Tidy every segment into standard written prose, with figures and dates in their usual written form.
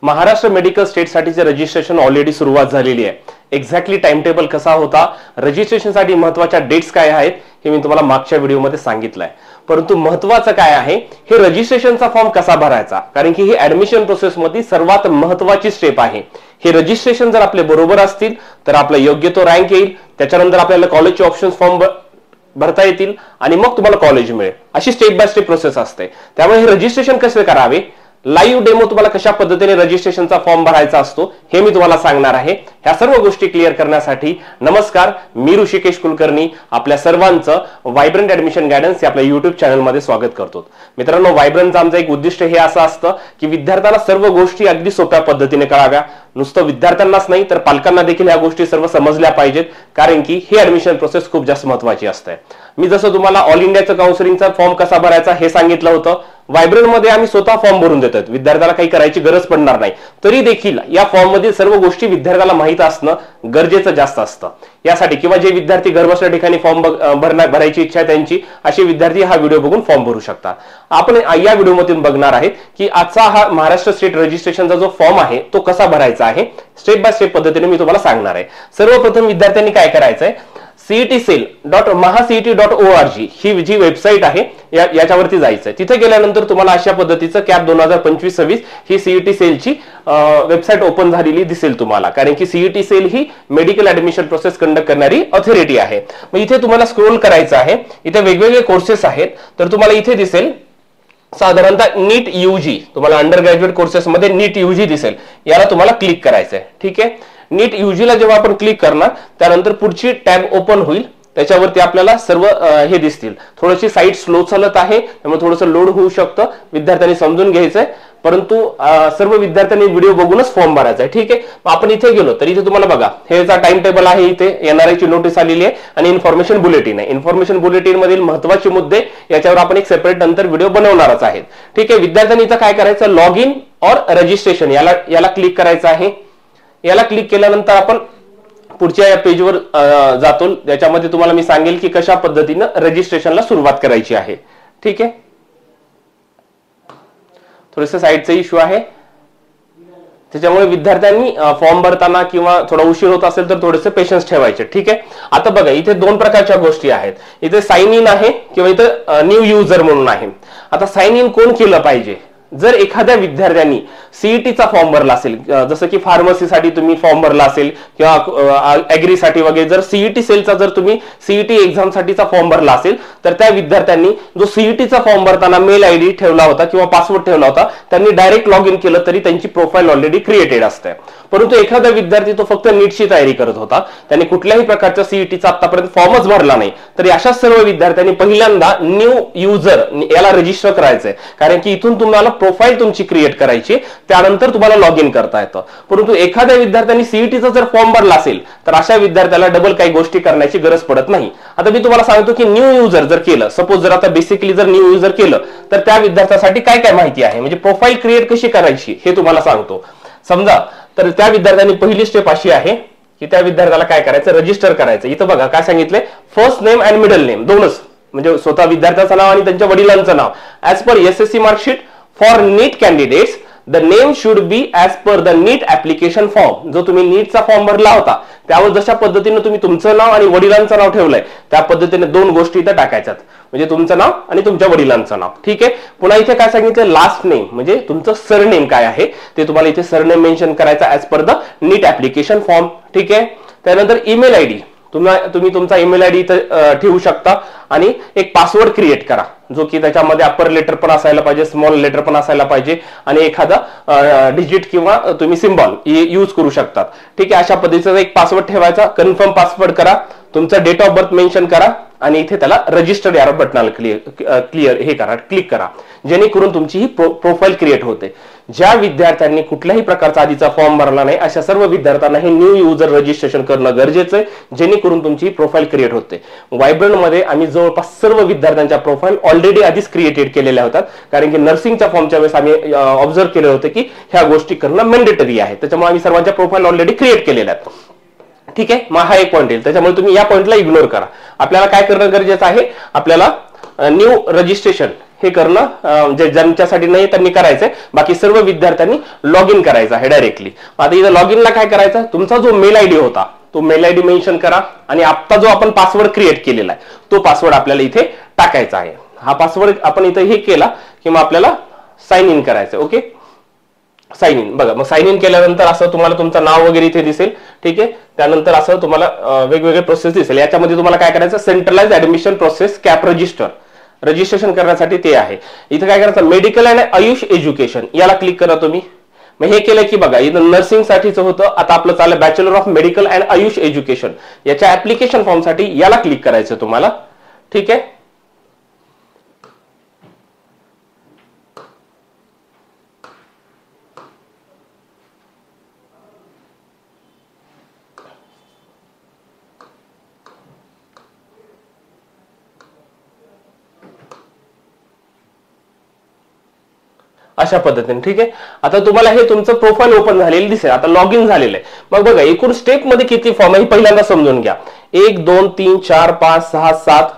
Maharashtra medical स्टेटसाठीचे registration already सुरुवात झालेली आहे। एक्झॅक्टली टाइम टेबल कसा होता, रजिस्ट्रेशनसाठी महत्त्वाच्या डेट्स काय आहेत हे मी तुम्हाला मागच्या व्हिडिओमध्ये सांगितलंय। परंतु महत्त्वाचं काय आहे, हे रजिस्ट्रेशनचा फॉर्म कसा भरायचा, कारण की ही ऍडमिशन प्रोसेसमध्ये सर्वात महत्त्वाची स्टेप आहे। हे रजिस्ट्रेशन जर आपले बरोबर असतील तर आपला योग्य तो रँक येईल, त्याच्यानंतर आपल्याला कॉलेजचे ऑप्शन्स फॉर्म भरता येतील आणि मग तुम्हाला कॉलेज मिळेल। अशी स्टेप बाय स्टेप प्रोसेस असते। त्यामुळे हे रजिस्ट्रेशन कसे करावे, लाईव्ह डेमो तुम्हाला कशा पद्धतीने रजिस्ट्रेशनचा फॉर्म भरायचा असतो हे मी तुम्हाला सांगणार आहे। ह्या सर्व गोष्टी क्लिअर करण्यासाठी नमस्कार, मी ऋषिकेश कुलकर्णी आपल्या सर्वांचं व्हायब्रंट ऍडमिशन गायडन्स या आपल्या YouTube चॅनलमध्ये स्वागत करतो। मित्रांनो, व्हायब्रंटचं आमचं एक उद्दिष्ट हे असं असतं की विद्यार्थ्यांना सर्व गोष्टी अगदी सोप्या पद्धतीने कळाव्या। नुसतं विद्यार्थ्यांनाच नाही तर पालकांना देखील ह्या गोष्टी सर्व समजल्या पाहिजेत, कारण की ही ऍडमिशन प्रोसेस खूप जास्त महत्त्वाची असते। मी जसं तुम्हाला ऑल इंडियाचा काउन्सिलिंगचा फॉर्म कसा भरायचा हे सांगितलं होतं, व्हायब्रंट मध्ये आम्ही स्वतः फॉर्म भरून देतात, विद्यार्थ्याला काही करायची गरज पडणार नाही। तरी देखील या फॉर्म मध्ये सर्व गोष्टी विद्यार्थ्याला माहित असणं गरजेचं जास्त असतं। यासाठी किंवा जे विद्यार्थी घर बसल्या ठिकाणी फॉर्म भरायची इच्छा आहे त्यांची, असे विद्यार्थी हा व्हिडिओ बघून फॉर्म भरू शकतात। आपण या व्हिडिओमधून बघणार आहेत की आजचा हा महाराष्ट्र स्टेट रजिस्ट्रेशनचा जो फॉर्म आहे तो कसा भरायचा आहे, स्टेप बाय स्टेप पद्धतीने मी तुम्हाला सांगणार आहे। सर्वप्रथम विद्यार्थ्यांनी काय करायचंय, cetcell.mahacet.org ही जी वेबसाईट आहे याच्यावरती जायचं आहे। तिथे गेल्यानंतर तुम्हाला अशा पद्धतीचं कॅप 2025-26 ही सीईटी सेलची वेबसाईट ओपन झालेली दिसेल तुम्हाला, कारण की सीईटी सेल ही मेडिकल ऍडमिशन प्रोसेस कंडक्ट करणारी ऑथॉरिटी आहे। मग इथे तुम्हाला स्क्रोल करायचं आहे, इथे वेगवेगळे कोर्सेस आहेत। तर तुम्हाला इथे दिसेल साधारणतः नीट यूजी, तुम्हाला अंडर ग्रॅज्युएट कोर्सेसमध्ये नीट यूजी दिसेल, याला तुम्हाला क्लिक करायचं आहे। ठीक आहे, नीट यूजीला जेव्हा आपण क्लिक करणार त्यानंतर पुढची टॅब ओपन होईल, त्याच्यावरती आपल्याला सर्व हे दिसतील। थोडीशी साईट स्लो चालत आहे त्यामुळे थोडंसं लोड होऊ शकतं, विद्यार्थ्यांनी समजून घ्यायचंय, परंतु सर्व विद्यार्थ्यांनी व्हिडिओ बघूनच फॉर्म भरायचा आहे। ठीक आहे, मग आपण इथे गेलो तर इथे तुम्हाला बघा हेचा टाइम टेबल आहे, इथे एनआरआयची नोटीस आलेली आहे आणि इन्फॉर्मेशन बुलेटिन आहे। इन्फॉर्मेशन बुलेटिन मधील महत्त्वाचे मुद्दे याच्यावर आपण एक सेपरेट नंतर व्हिडिओ बनवणारच आहेत। ठीक आहे, विद्यार्थ्यांनी इथं काय करायचं, लॉग इन और रजिस्ट्रेशन याला क्लिक करायचं आहे। याला क्लिक केल्यानंतर आपण पुढच्या या पेजवर जातो, ज्याच्यामध्ये तुम्हाला मी सांगेल की कशा पद्धतीने रजिस्ट्रेशनला सुरुवात करायची आहे। ठीक आहे, थोडेसे साईडचा इश्यू आहे, त्याच्यामुळे विद्यार्थ्यांनी फॉर्म भरताना किंवा थोडा उशीर होत असेल तर थोडेसे पेशन्स ठेवायचे। ठीक आहे, आता बघा इथे दोन प्रकारच्या गोष्टी आहेत, इथे साइन इन आहे किंवा इथे न्यू युजर म्हणून आहे। आता साइन इन कोण केलं पाहिजे, जर एखाद्या विद्यार्थ्यांनी सीईटीचा फॉर्म भरला असेल, जसं की फार्मसीसाठी तुम्ही फॉर्म भरला असेल किंवा ऍग्रीसाठी वगैरे, जर सीईटी सेलचा जर तुम्ही सीईटी एक्झामसाठीचा फॉर्म भरला असेल तर त्या विद्यार्थ्यांनी जो सीईटीचा फॉर्म भरताना मेल आयडी ठेवला होता किंवा पासवर्ड ठेवला होता त्यांनी डायरेक्ट लॉग इन केलं तरी त्यांची प्रोफाईल ऑलरेडी क्रिएटेड असते। परंतु एखादा विद्यार्थी तो फक्त नीटची तयारी करत होता, त्यांनी कुठल्याही प्रकारच्या सीईटीचा आतापर्यंत फॉर्मच भरला नाही, तर अशा सर्व विद्यार्थ्यांनी पहिल्यांदा न्यू युजर याला रजिस्टर करायचंय, कारण की इथून तुम्हाला प्रोफाईल तुमची क्रिएट करायची, त्यानंतर तुम्हाला लॉग इन करता येतं। परंतु एखाद्या विद्यार्थ्यांनी सीईटीचा जर फॉर्म भरला असेल तर अशा विद्यार्थ्याला डबल काही गोष्टी करण्याची गरज पडत नाही। आता मी तुम्हाला सांगतो की न्यू युजर जर केलं, सपोज जर आता बेसिकली जर न्यू युजर केलं तर त्या विद्यार्थ्यासाठी काय काय माहिती आहे, म्हणजे प्रोफाईल क्रिएट कशी करायची हे तुम्हाला सांगतो। समजा तर त्या विद्यार्थ्यांनी पहिली स्टेप अशी आहे की त्या विद्यार्थ्याला काय करायचं, रजिस्टर करायचं। इथं बघा काय सांगितलंय, first name and middle name दोनच, म्हणजे स्वतः विद्यार्थ्याचं नाव आणि त्यांच्या वडिलांचं नाव। As per SSC marksheet for NEET candidates the name should be as per the NEET application form, जो तुम्ही नीटचा फॉर्म भरला होता त्यावर जशा पद्धतीने तुम्ही तुमचं नाव आणि वडिलांचं नाव ठेवलंय त्या पद्धतीने दोन गोष्टी इथं टाकायच्यात, म्हणजे तुमचं नाव आणि तुमच्या वडिलांचं नाव। ठीक आहे, पुन्हा इथे काय सांगितलं, लास्ट नेम म्हणजे तुमचं सरनेम काय आहे ते तुम्हाला इथे सरनेम मेन्शन करायचं as per the NEET application form. ठीक आहे, त्यानंतर ईमेल आयडी तुम्ही तुमचा ईमेल आयडी इथं ठेवू शकता आणि एक पासवर्ड क्रिएट करा, जो की त्याच्यामध्ये अप्पर लेटर पण असायला पाहिजे, स्मॉल लेटर पण असायला पाहिजे आणि एखादा डिजिट किंवा तुम्ही सिम्बॉल यूज करू शकतात। ठीक आहे, अशा पद्धतीचा एक पासवर्ड ठेवायचा, कन्फर्म पासवर्ड करा, तुमचा डेट ऑफ बर्थ मेन्शन करा आणि इथे त्याला रजिस्टर या बटनाला क्लिक करा, जेणेकरून तुमची ही प्रोफाईल क्रिएट होते। ज्या विद्यार्थ्यांनी कुठल्याही प्रकारचा आधीचा फॉर्म भरला नाही अशा सर्व विद्यार्थ्यांना हे न्यू युजर रजिस्ट्रेशन करणं गरजेचं आहे, जेणेकरून तुमची प्रोफाईल क्रिएट होते। व्हायब्रंट मध्ये आम्ही जवळपास सर्व विद्यार्थ्यांच्या प्रोफाईल ऑलरेडी आधीच क्रिएटेड केलेल्या होतात, कारण की नर्सिंगच्या फॉर्मच्या वेळेस आम्ही ऑब्झर्व केले होते की ह्या गोष्टी करणं मॅन्डेटरी आहे, त्याच्यामुळे आम्ही सर्वांच्या प्रोफाईल ऑलरेडी क्रिएट केलेल्या आहेत। ठीक आहे, मग हा एक पॉईंट येईल, त्याच्यामुळे तुम्ही या पॉईंटला इग्नोर करा। आपल्याला काय करणं गरजेचं आहे, आपल्याला न्यू रजिस्ट्रेशन हे करणं ज्यांच्यासाठी नाही त्यांनी करायचंय, बाकी सर्व विद्यार्थ्यांनी लॉग इन करायचं आहे डायरेक्टली. आता इथं लॉग इनला काय करायचं, तुमचा जो मेल आयडी होता तो मेल आयडी मेन्शन करा आणि आता जो आपण पासवर्ड क्रिएट केलेला आहे तो पासवर्ड आपल्याला इथे टाकायचा आहे. हा पासवर्ड आपण इथे हे केला की मग आपल्याला साइन इन करायचं. Okay, sign in. बघा मग साइन इन केल्यानंतर असं तुम्हाला तुमचं नाव वगैरे इथे दिसेल. ठीक आहे, त्यानंतर असं तुम्हाला वेगवेगळे प्रोसेस दिसेल. याच्यामध्ये तुम्हाला काय करायचं, centralise admission process CAP registration करण्यासाठी ते आहे. इथे काय करायचं, मेडिकल अँड आयुष एज्युकेशन याला क्लिक करा तुम्ही. मग हे केलं की बघा इथं नर्सिंग साठीचं होतं, आता आपलं चाललं bachelor of medical and AYUSH education. याच्या ऍप्लिकेशन फॉर्म साठी याला क्लिक करायचं तुम्हाला. ठीक आहे, अशा पद्धतीने. ठीक आहे, आता तुम्हाला हे तुमचं प्रोफाईल ओपन झालेलं दिसेल. आता लॉग इन झालेलं आहे. मग बघा एकूण स्टेप मध्ये किती फॉर्म आहे पहिल्यांदा समजून घ्या. 1 2 3 4 5 6 7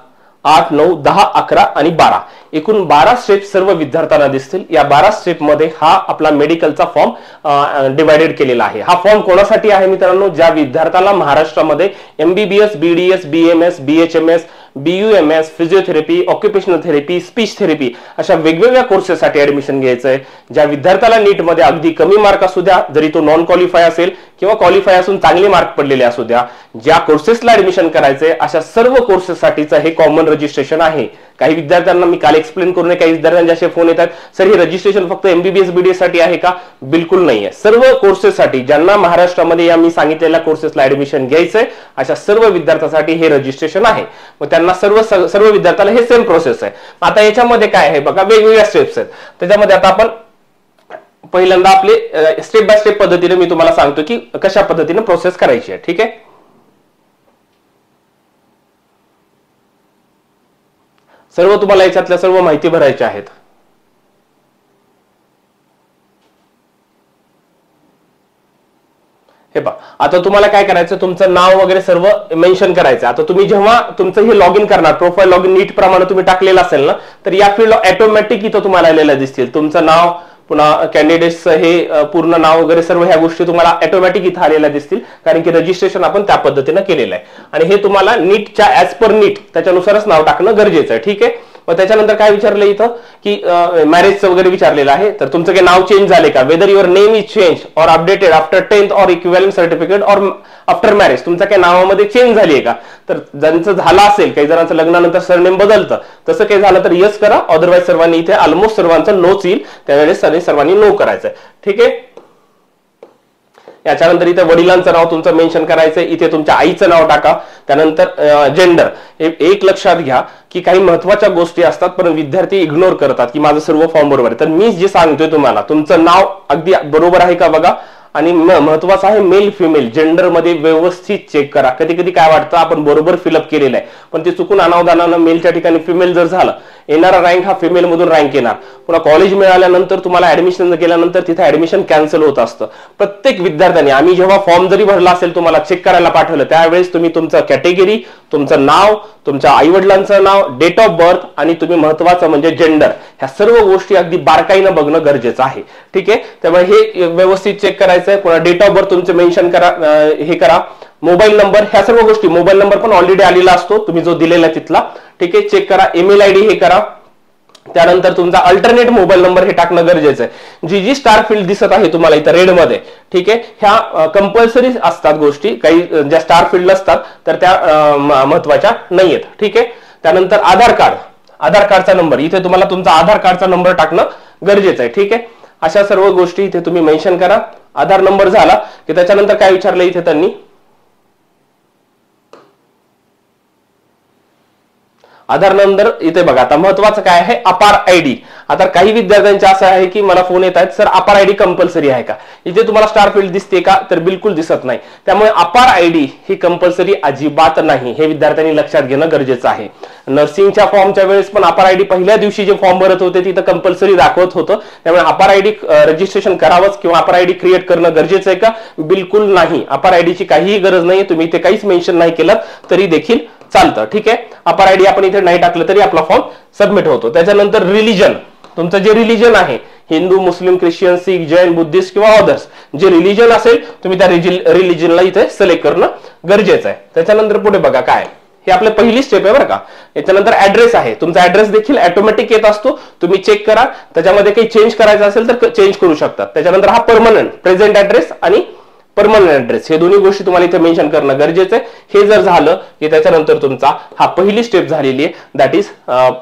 8 9 10 11 आणि 12 एकूण 12 स्टेप सर्व विद्यार्थ्यांना दिसतील. या 12 स्टेप मध्ये हा आपला मेडिकलचा फॉर्म डिवायडेड केलेला आहे. हा फॉर्म कोणासाठी आहे मित्रांनो, ज्या विद्यार्थ्याला महाराष्ट्रामध्ये MBBS BDS BMS BHMS BUMS physiotherapy occupational therapy speech therapy अशा वेगवेगळ्या कोर्सेससाठी ऍडमिशन घ्यायचं आहे. ज्या विद्यार्थ्याला नीट मध्ये अगदी कमी मार्क असू द्या, जरी तो नॉन क्वालिफाय असेल किंवा क्वालिफाय असून चांगले मार्क पडलेले असू द्या, ज्या कोर्सेसला ऍडमिशन करायचंय अशा सर्व कोर्सेससाठीचं हे कॉमन रजिस्ट्रेशन आहे. काही विद्यार्थ्यांना मी काल एक्सप्लेन करून काही विद्यार्थ्यांचे असे फोन येतात, सर हे रजिस्ट्रेशन फक्त MBBS BDS साठी आहे का? बिलकुल नाहीये. सर्व कोर्सेससाठी ज्यांना महाराष्ट्रामध्ये या मी सांगितलेल्या कोर्सेसला ऍडमिशन घ्यायचंय अशा सर्व विद्यार्थ्यांसाठी हे रजिस्ट्रेशन आहे. मग त्यांना सर्व विद्यार्थ्याला हे सेम प्रोसेस आहे. आता याच्यामध्ये काय आहे बघा, वेगवेगळ्या स्टेप्स आहेत. त्याच्यामध्ये आता आपण पहिल्यांदा आपले स्टेप बाय स्टेप पद्धतीने मी तुम्हाला सांगतो की कशा पद्धतीने प्रोसेस करायची आहे. ठीक आहे, सर्व तुम्हाला याच्यातल्या सर्व माहिती भरायची आहेत. हे पहा, आता तुम्हाला काय करायचं, तुमचं नाव वगैरे सर्व मेन्शन करायचं. आता तुम्ही जेव्हा तुमचं हे लॉग इन करणार, प्रोफाईल लॉग इन नीट प्रमाणे तुम्ही टाकलेलं असेल ना, तर या फील्डला ऑटोमॅटिक इथं तुम्हाला आलेल्या दिसतील. तुमचं नाव, पुन्हा कॅन्डिडेट्सचं हे पूर्ण नाव वगैरे सर्व ह्या गोष्टी तुम्हाला ऑटोमॅटिक इथं आलेल्या दिसतील, कारण की रजिस्ट्रेशन आपण त्या पद्धतीनं केलेलं आहे. आणि हे तुम्हाला नीटच्या ऍज पर नीट त्याच्यानुसारच नाव टाकणं गरजेचं आहे. ठीक आहे, मग त्याच्यानंतर काय विचारलं इथं की मॅरेजचं वगैरे विचारलेलं आहे. तर तुमचं काही नाव चेंज झाले का, whether your name is change or updated after 10th or equivalent certificate or after marriage, तुमच्या काही नावामध्ये चेंज झाली आहे का? तर ज्यांचं झालं असेल, काही जणांचं लग्नानंतर सरनेम बदलतं, तसं काही झालं तर यस करा. अदरवाईज सर्वांनी इथे ऑलमोस्ट सर्वांचं नोच येईल, त्यावेळेस सर्वांनी नो करायचंय. ठीक आहे, याच्यानंतर इथे वडिलांचं नाव तुमचं मेन्शन करायचंय. इथे तुमच्या आईचं नाव टाका. त्यानंतर जेंडर. एक लक्षात घ्या की काही महत्वाच्या गोष्टी असतात पण विद्यार्थी इग्नोर करतात की माझं सर्व फॉर्म बरोबर आहे. तर मी जे सांगतोय तुम्हाला, तुमचं नाव अगदी बरोबर आहे का बघा. आणि महत्वाचं आहे मेल फिमेल जेंडर मध्ये व्यवस्थित चेक करा. कधी कधी काय वाटतं आपण बरोबर फिलअप केलेलं आहे, पण ते चुकून अनावधानानं मेलच्या ठिकाणी फिमेल जर झालं, येणारा रँक हा फिमेल मधून रँक येणार. पुन्हा कॉलेज मिळाल्यानंतर तुम्हाला ऍडमिशन केल्यानंतर तिथे ऍडमिशन कॅन्सल होत असतं. प्रत्येक विद्यार्थ्याने, आम्ही जेव्हा फॉर्म जरी भरला असेल तुम्हाला चेक करायला पाठवलं, त्यावेळेस तुम्ही तुमचं कॅटेगरी, तुमचं नाव, तुमच्या आई वडिलांचं नाव, डेट ऑफ बर्थ आणि तुम्ही महत्वाचं म्हणजे जेंडर, ह्या सर्व गोष्टी अगदी बारकाईनं बघणं गरजेचं आहे. ठीक आहे, त्यामुळे हे व्यवस्थित चेक करायचं आहे. पुन्हा डेट ऑफ बर्थ तुमचं मेन्शन करा, हे करा. मोबाईल नंबर, ह्या सर्व गोष्टी, मोबाईल नंबर पण ऑलरेडी आलेला असतो तुम्ही जो दिलेला तिथला. ठीक आहे, चेक करा. ईमेल आयडी हे करा. त्यानंतर तुमचा अल्टरनेट मोबाईल नंबर हे टाकणं गरजेचं आहे. जी स्टार फील्ड दिसत आहे तुम्हाला इथं रेड मध्ये, ठीक आहे, ह्या कंपल्सरी असतात गोष्टी. काही ज्या स्टार फील्ड असतात तर त्या महत्वाच्या नाहीयेत. ठीक आहे, त्यानंतर आधार कार्डचा नंबर, इथे तुम्हाला तुमचा आधार कार्डचा नंबर टाकणं गरजेचं आहे. ठीक आहे, अशा सर्व गोष्टी इथे तुम्ही मेन्शन करा. आधार नंबर झाला की त्याच्यानंतर काय विचारलं इथे त्यांनी, आधार नंबर. इथे बघा आता महत्वाचं काय आहे, अपार आयडी. आता काही विद्यार्थ्यांचे असं आहे की मला फोन येत आहेत, सर अपार आयडी कंपल्सरी आहे का? इथे तुम्हाला स्टार फील्ड दिसते का? तर बिलकुल दिसत नाही. त्यामुळे अपार आयडी ही कंपल्सरी अजिबात नाही, हे विद्यार्थ्यांनी लक्षात घेणं गरजेचं आहे. नर्सिंगच्या फॉर्मच्या वेळेस पण अपार आयडी पहिल्या दिवशी जे फॉर्म भरत होते तिथं कंपल्सरी दाखवत होतं. त्यामुळे अपार आयडी रजिस्ट्रेशन करावंच किंवा अपार आयडी क्रिएट करणं गरजेचं आहे का? बिलकुल नाही. अपार आयडीची काहीही गरज नाही. तुम्ही इथे काहीच मेन्शन नाही केलं तरी देखील चालतं, ठीक आहे. अपर आयडी आपण इथे नाही टाकलं तरी आपला फॉर्म सबमिट होतो. त्याच्यानंतर रिलीजन, तुमचं जे रिलीजन आहे, हिंदू, मुस्लिम, ख्रिश्चन, सीख, जैन, बुद्धिस्ट किंवा अदर्स, जे रिलीजन असेल तुम्ही त्या रिलीजनला इथे सिलेक्ट करणं गरजेचं आहे. त्याच्यानंतर पुढे बघा काय, हे आपलं पहिली स्टेप आहे बरं का. याच्यानंतर ऍड्रेस आहे, तुमचा ऍड्रेस देखील ऑटोमॅटिक येत असतो, तुम्ही चेक करा. त्याच्यामध्ये काही चेंज करायचं असेल तर चेंज करू शकतात. त्याच्यानंतर हा परमनंट प्रेझेंट ऍड्रेस आणि परमनंट ऍड्रेस, हे दोन्ही गोष्टी तुम्हाला इथे मेन्शन करणं गरजेचं आहे. हे जर झालं की त्याच्यानंतर तुमचा हा पहिली स्टेप झालेली आहे, दॅट इज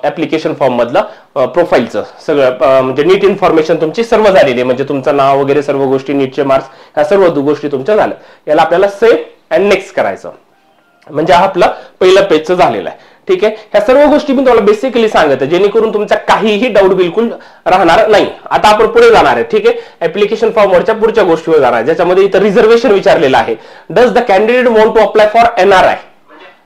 ऍप्लिकेशन फॉर्म मधलं प्रोफाईलचं सगळं म्हणजे नीट इन्फॉर्मेशन तुमची सर्व झालेली आहे. म्हणजे तुमचं नाव वगैरे सर्व गोष्टी, नीटचे मार्क्स, ह्या सर्व गोष्टी तुमच्या झाल्या. याला आपल्याला सेव्ह अँड नेक्स्ट करायचं, म्हणजे हा आपला पहिला पेजचं झालेला आहे. ठीक आहे. ह्या सर्व गोष्टी मी तुम्हाला बेसिकली सांगत, जेणेकरून तुमचा काहीही डाऊट बिलकुल राहणार नाही. आता आपण पुढे जाणार आहे. ठीक आहे. ऍप्लिकेशन फॉर्मवरच्या पुढच्या गोष्टीवर जाणार आहे, ज्याच्यामध्ये इथं रिझर्वेशन विचारलेलं आहे. Does the candidate want to apply for NRI?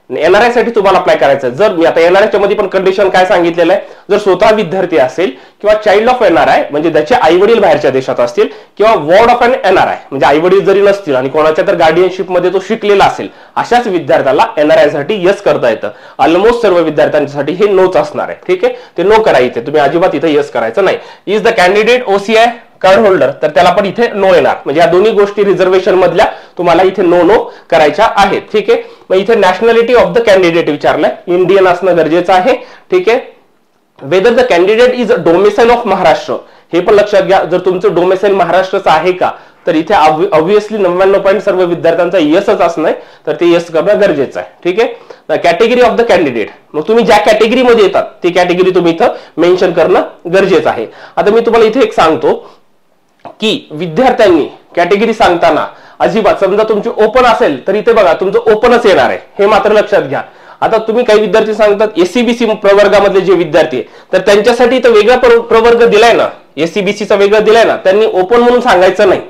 NRI साठी तुम्हाला अप्लाय करायचं. जर मी आता NRI मध्ये पण कंडिशन काय सांगितलेलं आहे, जर स्वतः विद्यार्थी असेल किंवा चाइल्ड ऑफ NRI म्हणजे त्याचे आई वडील बाहेरच्या देशात असतील किंवा वॉर्ड ऑफ एन NRI म्हणजे आई वडील जरी नसतील आणि कोणाच्या तर गार्डियनशिप मध्ये तो शिकलेला असेल, अशाच विद्यार्थ्याला NRI साठी यस करता येतं. ऑलमोस्ट सर्व विद्यार्थ्यांसाठी हे नोच असणार आहे. ठीक आहे. ते नो करायचे, तुम्ही अजिबात इथे यस करायचं नाही. Is the candidate OCI card holder, तर त्याला पण इथे नो येणार. म्हणजे या दोन्ही गोष्टी रिझर्वेशन मधल्या तुम्हाला इथे नो करायच्या आहेत. ठीक आहे. मग इथे नॅशनॅलिटी ऑफ द कॅन्डिडेट विचारलंय, इंडियन असणं गरजेचं आहे. ठीक आहे. Whether the candidate is domicile of Maharashtra, हे पण लक्षात घ्या. जर तुमचं डोमिसाइल महाराष्ट्राचं आहे का, तर इथे ऑब्व्हियसली 99% सर्व विद्यार्थ्यांचा यसच असणं, तर ते यस करणं गरजेचं आहे. ठीक आहे. कॅटेगरी ऑफ द कॅन्डिडेट, मग तुम्ही ज्या कॅटेगरीमध्ये येतात ती कॅटेगरी तुम्ही इथं मेन्शन करणं गरजेचं आहे. आता मी तुम्हाला इथे एक सांगतो की विद्यार्थ्यांनी कॅटेगरी सांगताना अजिबात, समजा तुमची ओपन असेल तर इथे बघा तुमचं ओपनच येणार आहे, हे मात्र लक्षात घ्या. आता तुम्ही काही विद्यार्थी सांगतात SCBC प्रवर्गामधले जे विद्यार्थी तर त्यांच्यासाठी तर वेगळा प्रवर्ग दिलाय ना, SCBCचा वेगळा दिलाय ना, त्यांनी ओपन म्हणून सांगायचं नाही.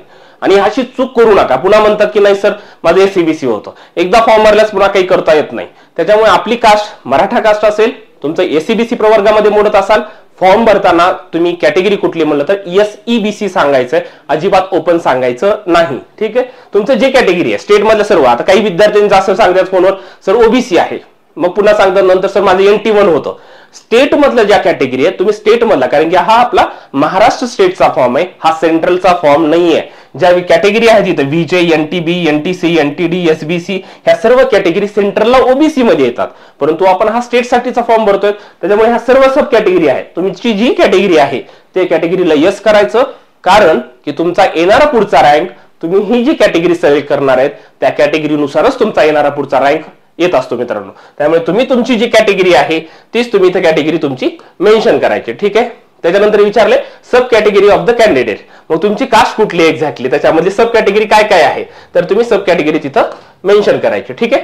आणि अशी चूक करू नका. पुन्हा म्हणतात की नाही सर माझं SCBC होतं, एकदा फॉर्म भरल्यास पुन्हा काही करता येत नाही. त्याच्यामुळे आपली कास्ट मराठा कास्ट असेल, तुमचं SCBC प्रवर्गामध्ये मोडत असाल, फॉर्म भरताना तुम्ही कॅटेगरी कुठली म्हणलं तर SEBC सांगायचंय, अजिबात ओपन सांगायचं नाही. ठीक आहे. तुमचं जे कॅटेगरी आहे स्टेट मधलं सर्व, आता काही विद्यार्थ्यांनी जास्त सांगतात फोनवर सर OBC आहे, मग पुन्हा सांगतात नंतर सर माझं NT1 होतं. स्टेट मधलं ज्या कॅटेगरी आहे तुम्ही स्टेट मधला, कारण की हा आपला महाराष्ट्र स्टेटचा फॉर्म आहे, हा सेंट्रलचा फॉर्म नाहीये. ज्या कॅटेगरी आहे तिथे VJ, NTB, NTC, NTD, SBC ह्या सर्व कॅटेगरी सेंट्रलला OBC मध्ये येतात, परंतु आपण हा स्टेट साठीचा फॉर्म भरतोय, त्याच्यामुळे ह्या सर्व सब कॅटेगरी आहेत. तुमची जी कॅटेगरी आहे ते कॅटेगरीला यस करायचं, कारण की तुमचा येणारा पुढचा रँक, तुम्ही ही जी कॅटेगरी सिलेक्ट करणार आहेत त्या कॅटेगरीनुसारच तुमचा येणारा पुढचा रँक येत असतो मित्रांनो. त्यामुळे तुम्ही तुमची जी कॅटेगरी आहे तीच तुम्ही इथे कॅटेगरी तुमची मेन्शन करायची. ठीक आहे. त्याच्यानंतर विचारले सब कॅटेगरी ऑफ द कॅन्डिडेट, मग तुमची कास्ट कुठली एक्झॅक्टली, त्याच्यामध्ये सब कॅटेगरी काय काय आहे, तर तुम्ही सब कॅटेगरी तिथं मेन्शन करायची. ठीक आहे.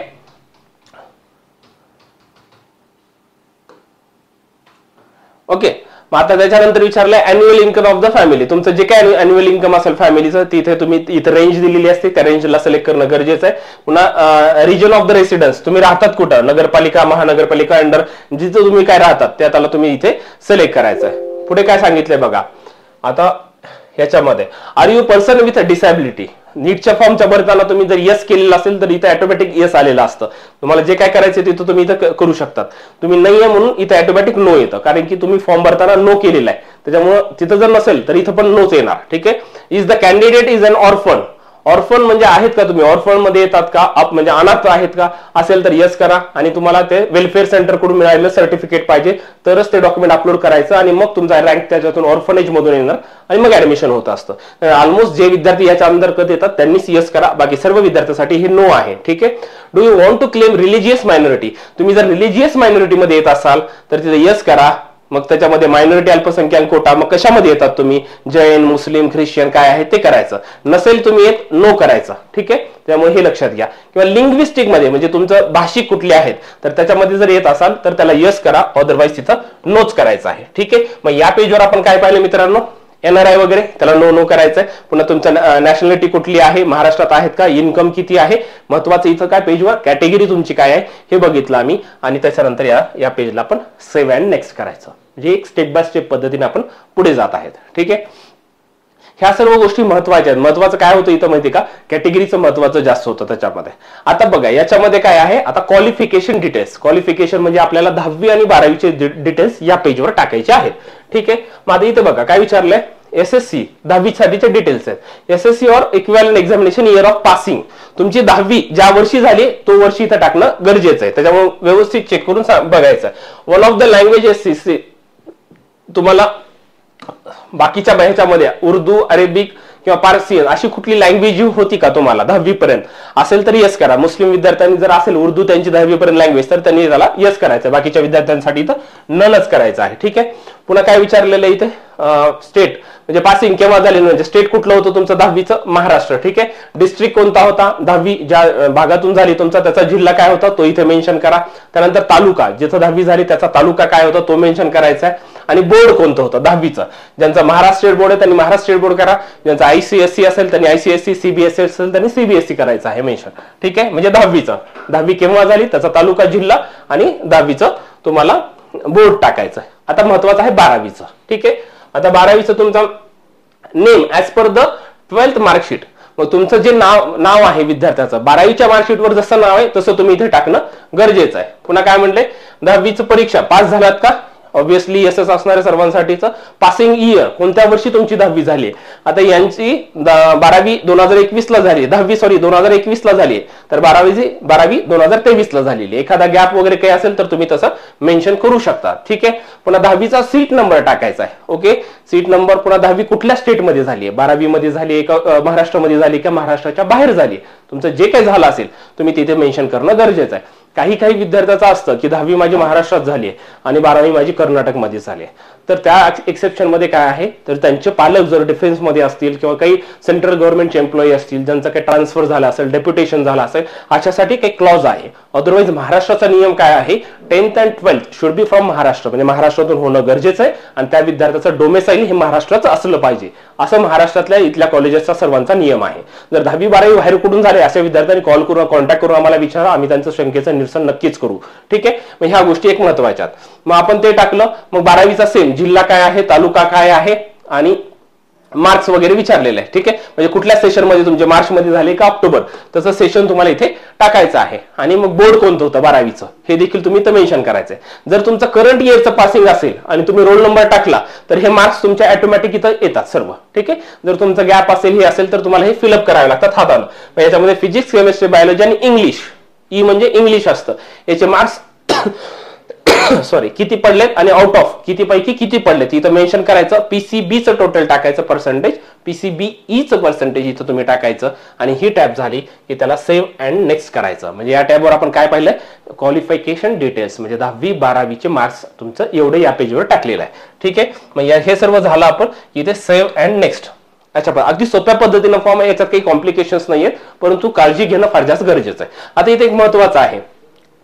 ओके. मग आता त्याच्यानंतर विचारलंय annual income of the family, तुमचं जे काय अॅन्युअल इन्कम असेल फॅमिलीचं तिथे तुम्ही इथे रेंज दिलेली असते, त्या रेंजला सिलेक्ट करणं गरजेचं आहे. पुन्हा रिजन ऑफ द रेसिडेन्स, तुम्ही राहतात कुठं, नगरपालिका, महानगरपालिका अंडर जिथे तुम्ही काय राहतात त्या त्याला तुम्ही इथे सिलेक्ट करायचं आहे. पुढे काय सांगितलंय बघा. आता ह्याच्यामध्ये are you person with disability, नीटच्या फॉर्मच्या भरताना तुम्ही जर यस केलेलं असेल तर इथे ऑटोमॅटिक यस आलेलं असतं. तुम्हाला जे काय करायचं तिथं तुम्ही इथं करू शकतात. तुम्ही नाही आहे म्हणून इथे ऑटोमॅटिक नो येतं, कारण की तुम्ही फॉर्म भरताना नो केलेला आहे, त्याच्यामुळे तिथं जर नसेल तर इथं पण नोच येणार. ठीक आहे. Is the candidate is an orphan, orphan म्हणजे आहेत का तुम्ही ऑर्फन मध्ये येतात का, म्हणजे अनाथ आहेत का, असेल तर यस करा. आणि तुम्हाला ते वेलफेअर सेंटर कडून मिळालेलं सर्टिफिकेट पाहिजे तरच ते डॉक्युमेंट अपलोड करायचं, आणि मग तुमचा रँक त्याच्यातून ऑर्फनेज मधून येणार आणि मग ऍडमिशन होत असतं. ऑलमोस्ट जे विद्यार्थी याच्या अंतर्गत येतात त्यांनीच यस करा, बाकी सर्व विद्यार्थ्यांसाठी हे नो आहे. ठीक आहे. Do you want to claim religious minority, तुम्ही जर रिलिजियस मायनॉरिटी मध्ये येत असाल तर तिथे यस करा. मग त्याच्यामध्ये मायनॉरिटी अल्पसंख्याक कोटा, मग कशामध्ये येतात तुम्ही, जैन, मुस्लिम, ख्रिश्चन काय आहे ते करायचं. नसेल तुम्ही येत नो करायचं. ठीक आहे. त्यामुळे हे लक्षात घ्या. किंवा लिंग्विस्टिक मध्ये म्हणजे तुमचं भाषिक कुठले आहेत तर त्याच्यामध्ये जर येत असाल तर त्याला यस करा, अदरवाईज तिथं नोच करायचं आहे. ठीक आहे. मग या पेजवर आपण काय पाहिलं मित्रांनो, NRI वगैरे त्याला नो करायचंय. पुन्हा तुमच्या नॅशनॅलिटी कुठली आहे, महाराष्ट्रात आहेत का, इन्कम किती आहे, महत्वाचं इथं काय पेजवर कॅटेगरी तुमची काय आहे हे बघितलं आम्ही. आणि त्याच्यानंतर या पेजला आपण सेव्ह अँड नेक्स्ट करायचं, म्हणजे एक स्टेप बाय स्टेप पद्धतीने आपण पुढे जात आहेत. ठीक आहे. ह्या सर्व गोष्टी महत्वाच्या आहेत. महत्वाचं काय होतं इथं माहिती का, कॅटेगरीचं महत्वाचं जास्त होतं त्याच्यामध्ये. आता बघा याच्यामध्ये काय आहे, आता क्वालिफिकेशन डिटेल्स. क्वालिफिकेशन म्हणजे आपल्याला 10वी आणि 12वीचे डिटेल्स या पेजवर टाकायचे आहेत. ठीक आहे. माझं इथे बघा काय विचारलंय, SSC 10वी साठीचे डिटेल्स आहेत. SSC और equivalent examination year of passing. तुमची 10वी ज्या वर्षी झाली तो वर्षी इथं टाकणं गरजेचं आहे. त्याच्यामुळे व्यवस्थित चेक करून बघायचं. One of the language SSC तुम्हाला बाकीच्या ह्याच्यामध्ये उर्दू, अरेबिक किंवा पारसियन अशी कुठली लँग्वेज होती का तुम्हाला 10वी पर्यंत असेल तर यस करा. मुस्लिम विद्यार्थ्यांनी जर असेल उर्दू त्यांची 10वी पर्यंत लँग्वेज तर त्यांनी त्याला यस करायचं. बाकीच्या विद्यार्थ्यांसाठी तर ननच करायचं आहे. ठीक आहे. पुन्हा काय विचारलेलं आहे इथे, स्टेट म्हणजे पासिंग केव्हा झाले, म्हणजे स्टेट कुठलं होतं तुमचं 10वीचं, महाराष्ट्र. ठीक आहे. डिस्ट्रिक्ट कोणता होता, 10वी ज्या भागातून झाली तुमचा त्याचा जिल्हा काय होता तो इथे मेन्शन करा. त्यानंतर तालुका, जिथं 10वी झाली त्याचा तालुका काय होता तो मेन्शन करायचा आहे. आणि बोर्ड कोणतं होतं 10वीचं, ज्यांचं महाराष्ट्र स्टेट बोर्ड आहे त्यांनी महाराष्ट्र स्टेट बोर्ड करा. ज्यांचं ICSE असेल त्यांनी ICSE, CBSE असेल त्यांनी CBSE करायचं आहे मेन्शन. ठीक आहे. म्हणजे 10वीचं, 10वी केव्हा झाली त्याचा तालुका, जिल्हा आणि 10वीचं तुम्हाला बोर्ड टाकायचं. आता महत्वाचं आहे 12वीचं. ठीक आहे. आता 12वीचं तुमचा name as per the 12th marksheet. मग तुमचं जे नाव आहे विद्यार्थ्याचं 12वीच्या मार्कशीटवर जसं नाव आहे तसं तुम्ही इथे टाकणं गरजेचं आहे. पुन्हा काय म्हणले, 10वीचं परीक्षा पास झालात का, ऑब्विसली यसच असणाऱ्या सर्वांसाठीचं. पासिंग इयर कोणत्या वर्षी तुमची 10वी झाली. आता यांची 12वी 2021 ला झाली, 10वी 2021 ला झाली, तर 12वी 2023 ला झालेली. एखादा गॅप वगैरे काही असेल तर तुम्ही तसं मेन्शन करू शकता. ठीक आहे. पुन्हा 10वीचा सीट नंबर टाकायचा आहे. ओके. Seat number. पुन्हा 10वी कुठल्या स्टेटमध्ये झाली आहे, 12वी मध्ये झाली का महाराष्ट्रामध्ये झाली का महाराष्ट्राच्या बाहेर झाली, तुमचं जे काही झालं असेल तुम्ही तिथे मेन्शन करणं गरजेचं आहे. काही विद्यार्थ्याचं असतं की 10वी माझी महाराष्ट्रात झाली आहे आणि 12वी माझी कर्नाटकमध्ये झाली आहे. तर त्या एक्सेप्शन मध्ये काय आहे, तर त्यांचे पालक जर डिफेन्स मध्ये असतील किंवा काही सेंट्रल गव्हर्नमेंटचे एम्प्लॉई असतील ज्यांचा काही ट्रान्सफर झाला असेल, डेप्युटेशन झाला असेल, अशासाठी काही क्लॉज आहे. अदरवाईज महाराष्ट्राचा नियम काय आहे, 10th and 12th should be from Maharashtra, म्हणजे महाराष्ट्रातून होणं गरजेचं आहे आणि त्या विद्यार्थ्याचं डोमेसाईल हे महाराष्ट्राचं असलं पाहिजे, असं महाराष्ट्रातल्या इथल्या कॉलेजेसचा सर्वांचा नियम आहे. जर 10वी 12वी बाहेर कुठून झाले अशा विद्यार्थ्यांनी कॉल करून कॉन्टॅक्ट करून आम्हाला विचारा, आम्ही त्यांचं शंकेचं निरसन नक्कीच करू. ठीक आहे. मग ह्या गोष्टी एक महत्वाच्या. मग आपण ते टाकलं. मग 12वीचा सेम जिल्हा काय आहे, तालुका काय आहे आणि मार्क्स वगैरे विचारलेलं आहे. ठीक आहे. म्हणजे कुठल्या सेशन मध्ये तुमचे मार्च मध्ये झाले का ऑक्टोबर, तसं सेशन तुम्हाला इथे टाकायचं आहे. आणि मग बोर्ड कोणतं होतं 12वीचं हे देखील तुम्ही इथं मेन्शन करायचंय. जर तुमचं करंट इयरचं पासिंग असेल आणि तुम्ही रोल नंबर टाकला तर हे मार्क्स तुमच्या ऑटोमॅटिक इथं येतात सर्व. ठीक आहे. जर तुमचं गॅप असेल हे असेल तर तुम्हाला हे फिलअप करावे लागतात हातानं. याच्यामध्ये फिजिक्स, केमिस्ट्री, बायोलॉजी आणि इंग्लिश, ई म्हणजे इंग्लिश असतं, याचे मार्क्स सॉरी किती पडलेत आणि आउट ऑफ किती पैकी किती पडलेत इथं मेन्शन करायचं. PCBचं टोटल टाकायचं पर्सेंटेज, PCBEचं पर्सेंटेज इथं तुम्ही टाकायचं. आणि ही टॅब झाली की त्याला सेव्ह अँड नेक्स्ट करायचं. म्हणजे या टॅबवर आपण काय पाहिलंय, क्वालिफिकेशन डिटेल्स म्हणजे 10वी 12वीचे मार्क्स तुमचं एवढं या पेजवर टाकलेलं आहे. ठीक आहे. मग हे सर्व झालं आपण इथे सेव्ह अँड नेक्स्ट. अच्छा, अगदी सोप्या पद्धतीनं फॉर्म आहे, याच्यात काही कॉम्प्लिकेशन्स नाहीयेत, परंतु काळजी घेणं फार जास्त गरजेचं आहे. आता इथे एक महत्वाचं आहे,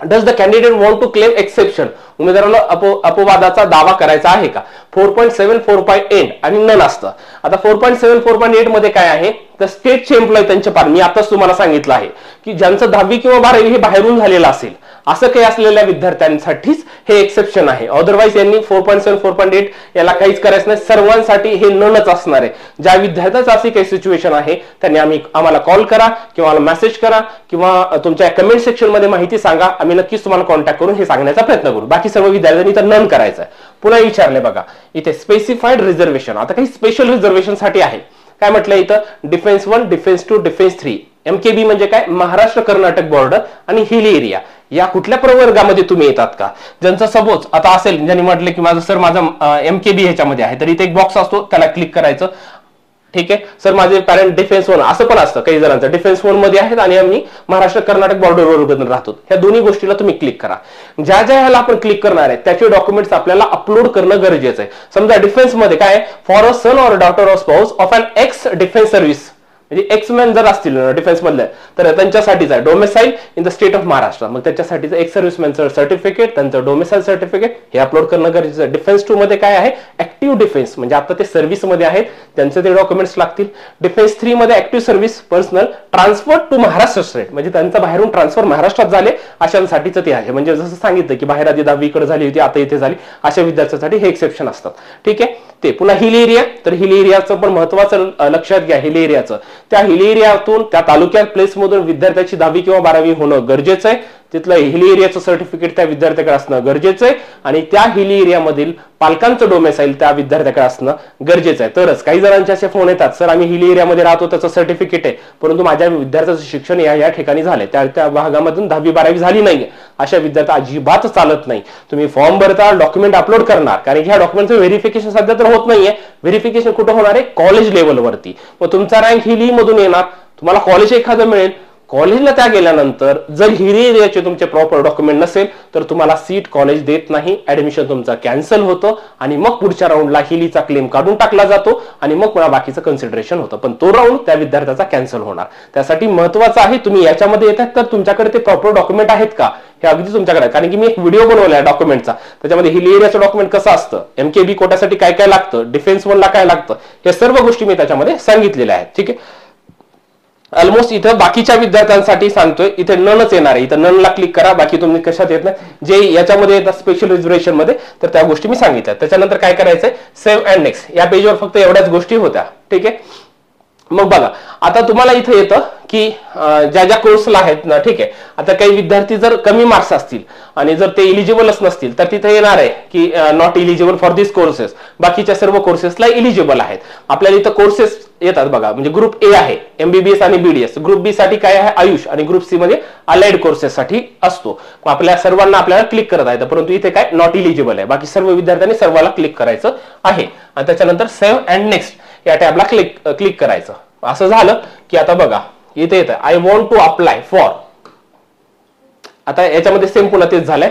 does the candidate want to claim exception, उमेदवाराला अपवादाचा दावा करायचा आहे का. 4.7 4.8 आणि नन असतं. आता 4.7 4.8 मध्ये काय आहे, तर स्टेटचे एम्प्लॉय त्यांचे पार, मी आताच तुम्हाला सांगितलं आहे की ज्यांचं 10वी किंवा 12वी हे बाहेरून झालेलं असेल असं काही असलेल्या विद्यार्थ्यांसाठीच हे एक्सेप्शन आहे. अदरवाईज यांनी 4.7 4.8 याला काहीच करायचं नाही, सर्वांसाठी हे ननच असणार आहे. ज्या विद्यार्थ्याचं अशी काही सिच्युएशन आहे त्यांनी आम्हाला कॉल करा किंवा मेसेज करा किंवा तुमच्या कमेंट सेक्शन मध्ये माहिती सांगा, आम्ही नक्कीच तुम्हाला कॉन्टॅक्ट करून हे सांगण्याचा प्रयत्न करू. बाकी सर्व विद्यार्थ्यांनी तर नन करायचं आहे. पुन्हा विचारले बघा इथे स्पेसिफाईड रिझर्वेशन, आता काही स्पेशल रिझर्वेशन साठी आहे. काय म्हटलं इथं, डिफेन्स 1, डिफेन्स 2, डिफेन्स 3. MKB म्हणजे काय, महाराष्ट्र कर्नाटक बॉर्डर आणि हिल एरिया, या कुठल्या प्रवर्गामध्ये तुम्ही येतात का. ज्यांचा सपोज आता असेल, ज्यांनी म्हटलं की माझं सर माझं MKB ह्याच्यामध्ये आहे, तर इथे एक बॉक्स असतो त्याला क्लिक करायचं. ठीक आहे. सर माझे पॅरेंट डिफेन्स 1 असं पण असतं, काही जणांचं डिफेन्स 1 मध्ये आहेत आणि आम्ही महाराष्ट्र कर्नाटक बॉर्डरवर राहतो. ह्या दोन्ही गोष्टीला तुम्ही क्लिक करा. ज्या ह्याला आपण क्लिक करणार आहे त्याचे डॉक्युमेंट्स आपल्याला अपलोड करणं गरजेचं आहे. समजा डिफेन्स मध्ये काय, for a son or daughter of spouse of an ex defence service म्हणजे एक्समॅन जर असतील डिफेन्स मधले तर त्यांच्यासाठीच आहे domicile in the state of Maharashtra, मग त्याच्यासाठीचं एक्स सर्व्हिसमॅनचं सर्टिफिकेट, त्यांचं डोमेसाईल सर्टिफिकेट हे अपलोड करणं गरजेचं आहे. डिफेन्स 2 मध्ये काय आहे, ऍक्टिव्ह डिफेन्स म्हणजे आता ते सर्व्हिसमध्ये आहेत त्यांचे ते डॉक्युमेंट्स लागतील. डिफेन्स 3 मध्ये active service personnel transfer to Maharashtra state म्हणजे त्यांचं बाहेरून ट्रान्सफर महाराष्ट्रात झाले अशांसाठीच ते आहे. म्हणजे जसं सांगितलं की बाहेर आधी 10वी कडे झाली होती आता इथे झाली अशा विद्यार्थ्यांसाठी हे एक्सेप्शन असतात. ठीक आहे. ते पुन्हा हिल एरिया, तर हिल एरियाचं पण महत्वाचं लक्षात घ्या. हिल एरियाचं त्या हिल एरियातून त्या तालुक्यात प्लेसमधून विद्यार्थ्याची 10वी किंवा 12वी होणं गरजेचं आहे. तिथलं हिल एरियाचं सर्टिफिकेट त्या विद्यार्थ्याकडे असणं गरजेचं आहे आणि त्या हिल एरियामधील पालकांचं डोमेसाईल त्या विद्यार्थ्याकडे असणं गरजेचं आहे. तरच काही जणांचे असे फोन येतात, सर आम्ही हिल एरियामध्ये राहतो त्याचं सर्टिफिकेट आहे परंतु माझ्या विद्यार्थ्याचं शिक्षण या ठिकाणी झालंय, त्या भागामधून 10वी 12वी झाली नाहीये, अशा विद्यार्थी अजिबात चालत नाही. तुम्ही फॉर्म भरता, डॉक्युमेंट अपलोड करणार, कारण की ह्या डॉक्युमेंटचं व्हेरिफिकेशन सध्या तर होत नाहीये. व्हेरिफिकेशन कुठं होणार आहे, कॉलेज लेवलवरती. मग तुमचा रँक हिल मधून येणार, तुम्हाला कॉलेज एखादं मिळेल, कॉलेजला त्या गेल्यानंतर जर हिल एरियाचे तुमचे प्रॉपर डॉक्युमेंट नसेल तर तुम्हाला सीट कॉलेज देत नाही, ऍडमिशन तुमचा कॅन्सल होतं आणि मग पुढच्या राऊंडला हिलीचा क्लेम काढून टाकला जातो आणि मग पुन्हा बाकीचं कन्सिडरेशन होतं, पण तो राऊंड त्या विद्यार्थ्याचा कॅन्सल होणार. त्यासाठी महत्वाचं आहे तुम्ही याच्यामध्ये येतात तर तुमच्याकडे ते प्रॉपर डॉक्युमेंट आहेत का हे अगदी तुमच्याकडे, कारण की मी एक व्हिडिओ बनवलाय डॉक्युमेंटचा, त्याच्यामध्ये हिल एरियाचं डॉक्युमेंट कसं असतं, MKB कोट्यासाठी काय काय लागतं, डिफेन्स 1 ला काय लागतं, हे सर्व गोष्टी मी त्याच्यामध्ये सांगितलेल्या आहेत. ठीक आहे. ऑलमोस्ट इथं बाकीच्या विद्यार्थ्यांसाठी सांगतोय, इथे ननच येणार आहे, इथं ननला क्लिक करा, बाकी तुम्ही कशात येत नाही, जे याच्यामध्ये येतात स्पेशल रिझर्वेशन मध्ये तर त्या गोष्टी मी सांगितल्या. त्याच्यानंतर काय करायचंय, सेव्ह अँड नेक्स्ट, या पेजवर फक्त एवढ्याच गोष्टी होत्या. ठीक आहे. मग बघा आता तुम्हाला इथे येतं की ज्या ज्या कोर्सला आहेत ना, ठीक आहे, आता काही विद्यार्थी जर कमी मार्क्स असतील आणि जर ते इलिजिबलच नसतील तर तिथे येणार आहे की not eligible for this courses, बाकीच्या सर्व कोर्सेसला इलिजिबल आहेत. आपल्याला इथं कोर्सेस येतात बघा, म्हणजे ग्रुप ए आहे MBBS आणि BDS, ग्रुप बी साठी काय आहे आयुष आणि ग्रुप सी मध्ये अलाइड कोर्सेस साठी असतो. आपल्या सर्वांना आपल्याला क्लिक करता येतं परंतु इथे काय नॉट इलिजिबल आहे, बाकी सर्व विद्यार्थ्यांनी सर्वाला क्लिक करायचं आहे आणि त्याच्यानंतर सेव्ह अँड नेक्स्ट या टॅबला क्लिक करायचं. असं झालं की आता बघा इथे येतं I want to apply for, आता याच्यामध्ये सेम पुन्हा तेच झालंय,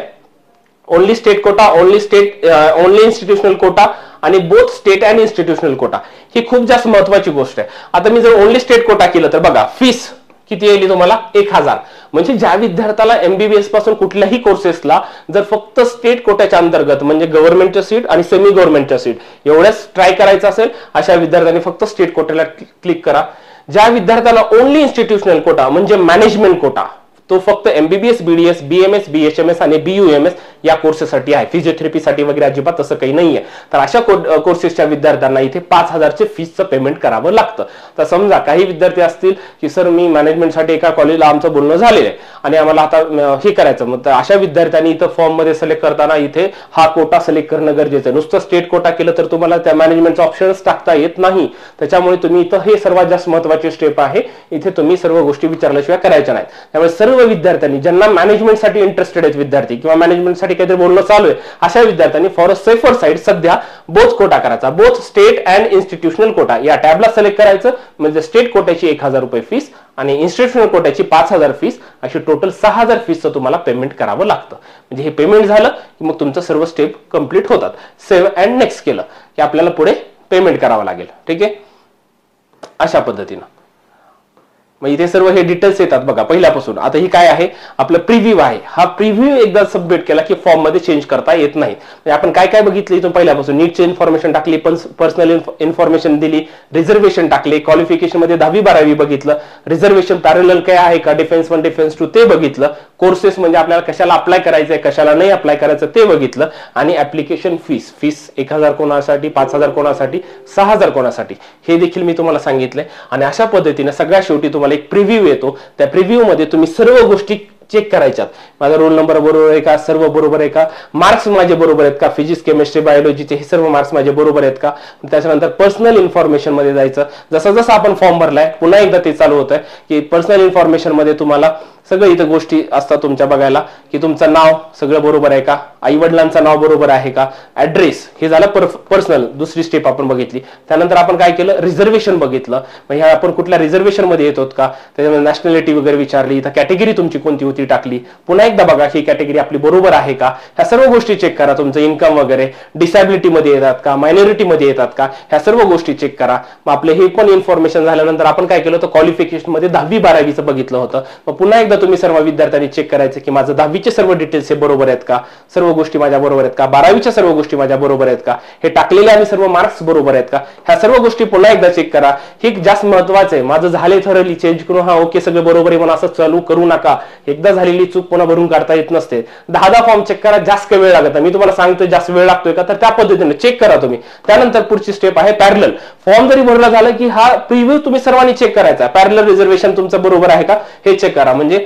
only state quota, only institutional quota आणि both state and institutional quota. ही खूप जास्त महत्वाची गोष्ट आहे. आता मी जर ओनली स्टेट कोटा केलं तर बघा फीस किती येईल तुम्हाला 1000, म्हणजे ज्या विद्यार्थ्याला MBBS पासून कुठल्याही कोर्सेसला जर फक्त स्टेट कोट्याच्या अंतर्गत म्हणजे गव्हर्नमेंटच्या सीट आणि सेमी गव्हर्नमेंटच्या सीट एवढ्याच ट्राय करायचं असेल अशा विद्यार्थ्यांनी फक्त स्टेट कोट्याला क्लिक करा. ज्या विद्यार्थ्याला ओनली इन्स्टिट्यूशनल कोटा म्हणजे मॅनेजमेंट कोटा तो फक्त MBBS BDS BMS BHMS आणि BUMS या कोर्सेससाठी आहे, फिजिओथेरपीसाठी वगैरे अजिबात तसं काही नाहीये. तर अशा कोर्सेसच्या विद्यार्थ्यांना इथे 5000चे फीसचं पेमेंट करावं लागतं. तर समजा काही विद्यार्थी असतील की सर मी मॅनेजमेंटसाठी एका कॉलेजला आमचं बोलणं झालेलं आहे आणि आम्हाला आता हे करायचं, मग अशा विद्यार्थ्यांनी इथं फॉर्म मध्ये सिलेक्ट करताना इथे हा कोटा सिलेक्ट करणं गरजेचं आहे. नुसतं स्टेट कोटा केलं तर तुम्हाला त्या मॅनेजमेंटचा ऑप्शनच टाकता येत नाही. त्याच्यामुळे तुम्ही इथं हे सर्वात जास्त महत्वाची स्टेप आहे, इथे तुम्ही सर्व गोष्टी विचारल्याशिवाय करायच्या नाहीत. त्यामुळे सर्व विद्यार्थ्यांनी ज्यांना मॅनेजमेंटसाठी इंटरेस्टेड आहेत विद्यार्थी किंवा मॅनेजमेंटसाठी काहीतरी बोलणं चालू आहे अशा विद्यार्थ्यांनी फॉर अ सेफर साईड सध्या बोथ कोटा करायचा, both state and institutional quota या टॅबला सिलेक्ट करायचं. म्हणजे स्टेट कोट्याची 1000 रुपये फीस आणि इन्स्टिट्यूशनल कोट्याची 5000 फीस, अशी टोटल 6000 फीसचं तुम्हाला पेमेंट करावं लागतं. म्हणजे हे पेमेंट झालं की मग तुमचं सर्व स्टेप कंप्लीट होतात. सेव्ह अँड नेक्स्ट केलं की आपल्याला पुढे पेमेंट करावं लागेल. ठीक आहे, अशा पद्धतीनं मग इथे सर्व हे डिटेल्स येतात बघा पहिल्यापासून. आता ही काय आहे आपलं प्रिव्ह्यू आहे, हा प्रिव्ह्यू एकदा सबमिट केला की फॉर्म मध्ये चेंज करता येत नाही. म्हणजे आपण काय काय बघितलं इथून पहिल्यापासून, नीटची इन्फॉर्मेशन टाकली, पर्सनल इन्फॉर्मेशन दिली, रिझर्वेशन टाकले, क्वालिफिकेशन मध्ये 10वी 12वी बघितलं, रिझर्वेशन पॅरलल काय आहे का, डिफेन्स 1 डिफेन्स 2 ते बघितलं, कोर्सेस म्हणजे आपल्याला कशाला अप्लाय करायचंय कशाला नाही अप्लाय करायचं ते बघितलं आणि ऍप्लिकेशन फीस 1000 कोणासाठी, 5000 कोणासाठी, 6000 कोणासाठी हे देखील मी तुम्हाला सांगितलंय. आणि अशा पद्धतीने सगळ्या शेवटी तुम्हाला एक प्रिव्ह्यू येतो, त्या प्रिव्ह्यू मध्ये तुम्ही सर्व गोष्टी चेक करायच्यात. माझा रोल नंबर बरोबर आहे का, सर्व बरोबर आहे का, मार्क्स माझे बरोबर आहेत का, फिजिक्स केमिस्ट्री बायोलॉजीचे हे सर्व मार्क्स माझे बरोबर आहेत का. त्याच्यानंतर पर्सनल इन्फॉर्मेशन मध्ये जायचं. जसं जसं आपण फॉर्म भरलाय पुन्हा एकदा ते चालू होत आहे की पर्सनल इन्फॉर्मेशन मध्ये तुम्हाला सगळं इथं गोष्टी असतात तुमच्या बघायला, की तुमचं नाव सगळं बरोबर आहे का, आई वडिलांचं नाव बरोबर आहे का, ऍड्रेस हे झालं पर्सनल, दुसरी स्टेप आपण बघितली. त्यानंतर आपण काय केलं, रिझर्वेशन बघितलं. मग ह्या आपण कुठल्या रिझर्वेशन मध्ये येतो का, त्याच्यामध्ये नॅशनॅलिटी वगैरे विचारली, इथं कॅटेगरी तुमची कोणती होती टाकली, पुन्हा एकदा बघा ही कॅटेगरी आपली बरोबर आहे का, ह्या सर्व गोष्टी चेक करा. तुमचं इन्कम वगैरे डिसॅबिलिटी मध्ये येतात का, मायनॉरिटी मध्ये येतात का, ह्या सर्व गोष्टी चेक करा. मग आपले हे पण इन्फॉर्मेशन झाल्यानंतर आपण काय केलं, तर क्वालिफिकेशन मध्ये 10वी-12वीचं बघितलं होतं. मग पुन्हा एकदा तुम्ही सर्व विद्यार्थ्यांनी चेक करायचं की माझं 10वीचे सर्व डिटेल्स हे बरोबर आहेत का, सर्व गोष्टी माझ्या बरोबर आहेत का, 12वीच्या सर्व गोष्टी माझ्या बरोबर आहेत का, हे टाकलेले आणि सर्व मार्क्स बरोबर आहेत का, ह्या सर्व गोष्टी पुन्हा एकदा चेक करा. हे जास्त महत्वाचं आहे. माझं झाले थरली चेंज करून हा ओके सगळं बरोबर आहे म्हणून असं चालू करू नका. एकदा झालेली चूक पुन्हा भरून काढता येत नसते. 10 फॉर्म चेक करा, जास्त वेळ लागत नाही. मी तुम्हाला सांगतोय जास्त वेळ लागतोय का, तर त्या पद्धतीने चेक करा तुम्ही. त्यानंतर पुढची स्टेप आहे पॅरलल. फॉर्म जरी भरला झाला की हा प्रिव्ह्यू तुम्ही सर्वांनी चेक करायचा. पॅरलल रिझर्वेशन तुमचं बरोबर आहे का हे चेक करा. म्हणजे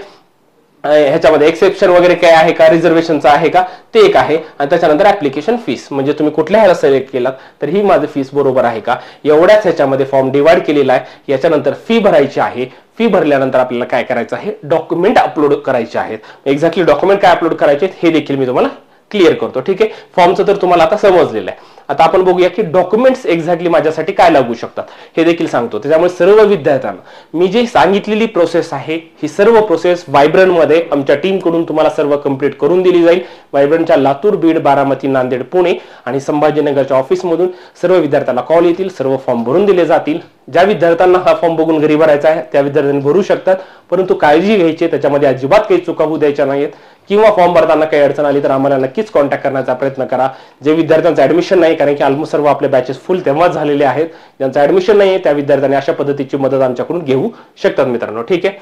ह्याच्यामध्ये एक्सेप्शन वगैरे काय आहे का, रिझर्वेशनचं आहे का ते एक आहे. आणि त्याच्यानंतर ऍप्लिकेशन फीस, म्हणजे तुम्ही कुठल्या ह्याला सिलेक्ट केलात तर ही माझं फीस बरोबर आहे का, एवढ्याच ह्याच्यामध्ये फॉर्म डिवाइड केलेला आहे. याच्यानंतर फी भरायची आहे. फी भरल्यानंतर आपल्याला काय करायचं आहे, डॉक्युमेंट अपलोड करायचे आहेत. एक्झॅक्टली डॉक्युमेंट काय अपलोड करायचे हे देखील मी तुम्हाला क्लिअर करतो. ठीक आहे, फॉर्मचं तर तुम्हाला आता समजलेलं आहे. आता आपण बघूया की डॉक्युमेंट्स एक्झॅक्टली माझ्यासाठी काय लागू शकतात हे देखील सांगतो. त्याच्यामुळे सर्व विद्यार्थ्यांना मी जी सांगितलेली प्रोसेस आहे ही सर्व प्रोसेस व्हायब्रंटमध्ये आमच्या टीमकडून तुम्हाला सर्व कंप्लीट करून दिली जाईल. व्हायब्रंटच्या लातूर, बीड, बारामती, नांदेड, पुणे आणि संभाजीनगरच्या ऑफिसमधून सर्व विद्यार्थ्यांना कॉल येतील, सर्व फॉर्म भरून दिले जातील. ज्या विद्यार्थ्यांना हा फॉर्म बघून घरी भरायचा आहे त्या विद्यार्थ्यांनी भरू शकतात, परंतु काळजी घ्यायची, त्याच्यामध्ये अजिबात काही चुका होऊ द्यायच्या नाहीत. किंवा फॉर्म भरताना काही अडचण आली तर आम्हाला नक्कीच कॉन्टॅक्ट करण्याचा प्रयत्न करा. जे विद्यार्थ्यांचं ऍडमिशन नाही, कारण की ऑलमोस्ट सर्व आपले बॅचेस फुल तेव्हाच झालेले आहेत, ज्यांचं ऍडमिशन नाही त्या विद्यार्थ्यांनी अशा पद्धतीची मदत आमच्याकडून घेऊ शकतात मित्रांनो. ठीक आहे,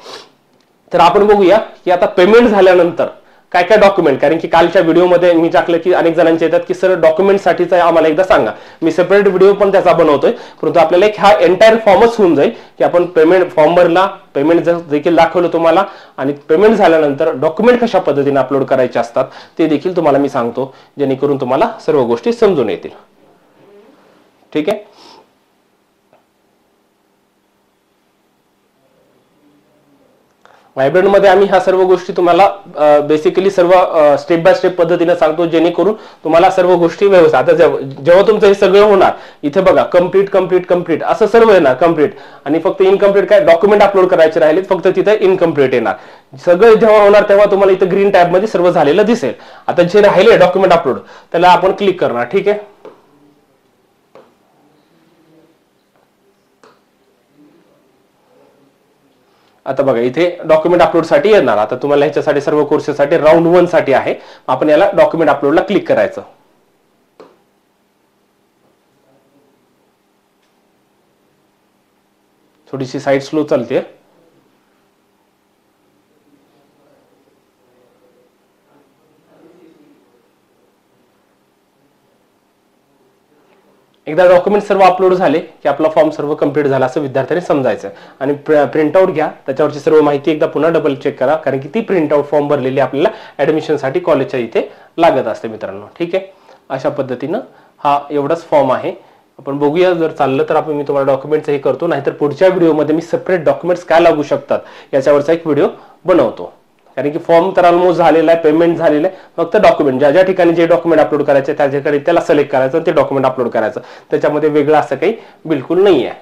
तर आपण बघूया की आता पेमेंट झाल्यानंतर काय काय डॉक्युमेंट, कारण की कालच्या व्हिडिओमध्ये मी टाकलं की अनेक जणांचे येतात की सर डॉक्युमेंटसाठीचा आम्हाला एकदा सांगा. मी सेपरेट व्हिडिओ पण त्याचा बनवतोय, परंतु आपल्याला एक हा एंटायर फॉर्मच होऊन जाईल की आपण पेमेंट फॉर्म भरला, पेमेंट देखील दाखवलं तुम्हाला, आणि पेमेंट झाल्यानंतर डॉक्युमेंट कशा पद्धतीने अपलोड करायचे असतात ते देखील तुम्हाला मी सांगतो, जेणेकरून तुम्हाला सर्व गोष्टी समजून येतील. ठीक आहे, व्हायब्रंटमध्ये आम्ही ह्या सर्व गोष्टी तुम्हाला बेसिकली सर्व स्टेप बाय स्टेप पद्धतीने सांगतो, जेणेकरून तुम्हाला सर्व गोष्टी व्यवस्थित. आता जेव्हा तुमचं हे सगळं होणार, इथे बघा कंप्लीट कंप्लीट कंप्लीट असं सर्व येणार कंप्लीट, आणि फक्त इनकम्प्लीट काय डॉक्युमेंट अपलोड करायचे राहिले, फक्त तिथे इनकम्प्लीट येणार. सगळं जेव्हा होणार तेव्हा तुम्हाला इथे ग्रीन टॅब मध्ये सर्व झालेलं दिसेल. आता जे राहिले डॉक्युमेंट अपलोड त्याला आपण क्लिक करणार. ठीक आहे, आता बघा इथे डॉक्युमेंट अपलोड साठी येणार. आता तुम्हाला ह्याच्यासाठी सर्व कोर्सेससाठी राऊंड 1 साठी आहे, आपण याला डॉक्युमेंट अपलोडला क्लिक करायचं. थोडीशी साईट स्लो चालते. एकदा डॉक्युमेंट सर्व अपलोड झाले की आपला फॉर्म सर्व कंप्लीट झाला असं विद्यार्थ्यांनी समजायचं. आणि प्रिंटआउट घ्या, त्याच्यावरची सर्व माहिती एकदा पुन्हा डबल चेक करा, कारण की ती प्रिंटआउट फॉर्म भरलेली आपल्याला ऍडमिशनसाठी कॉलेजच्या इथे लागत असते मित्रांनो. ठीक आहे, अशा पद्धतीनं हा एवढाच फॉर्म आहे. आपण बघूया, जर चाललं तर आपण मी तुम्हाला डॉक्युमेंटचं हे करतो, नाहीतर पुढच्या व्हिडिओमध्ये मी सेपरेट डॉक्युमेंट्स काय लागू शकतात याच्यावरचा एक व्हिडिओ बनवतो. कारण की फॉर्म तर ऑलमोस्ट झालेला आहे, पेमेंट झालेलं आहे, फक्त डॉक्युमेंट ज्या ज्या ठिकाणी जे डॉक्युमेंट अपलोड करायचे त्या ठिकाणी त्याला सिलेक्ट करायचं आणि ते डॉक्युमेंट अपलोड करायचं. त्याच्यामध्ये वेगळं असं काही बिलकुल नाही आहे.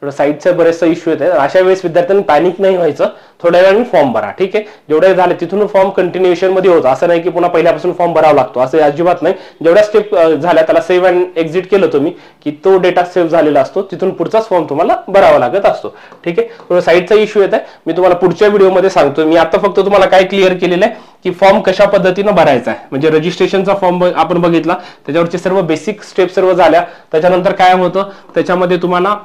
साईटचा बरेचसा इश्यू येत आहे, अशा वेळेस विद्यार्थ्यांनी पॅनिक नाही व्हायचं, थोड्या वेळाने फॉर्म भरा. ठीक आहे, जेवढे झाले तिथून फॉर्म कंटिन्युएशन मध्ये होतं, असं नाही की पुन्हा पहिल्यापासून फॉर्म भरावा लागतो, असं अजिबात नाही. जेवढ्या स्टेप झाल्या त्याला सेव्ह अँड एक्झिट केलं तुम्ही की तो डेटा सेव्ह झालेला असतो, तिथून पुढचाच फॉर्म तुम्हाला भरावा लागत असतो. ठीक आहे, थोडं साईटचा इश्यू येत आहे, मी तुम्हाला पुढच्या व्हिडिओमध्ये सांगतो. मी आता फक्त तुम्हाला काय क्लिअर केलेलं आहे की फॉर्म कशा पद्धतीनं भरायचा आहे. म्हणजे रजिस्ट्रेशनचा फॉर्म आपण बघितला, त्याच्यावरचे सर्व बेसिक स्टेप सर्व झाल्या. त्याच्यानंतर काय होतं, त्याच्यामध्ये तुम्हाला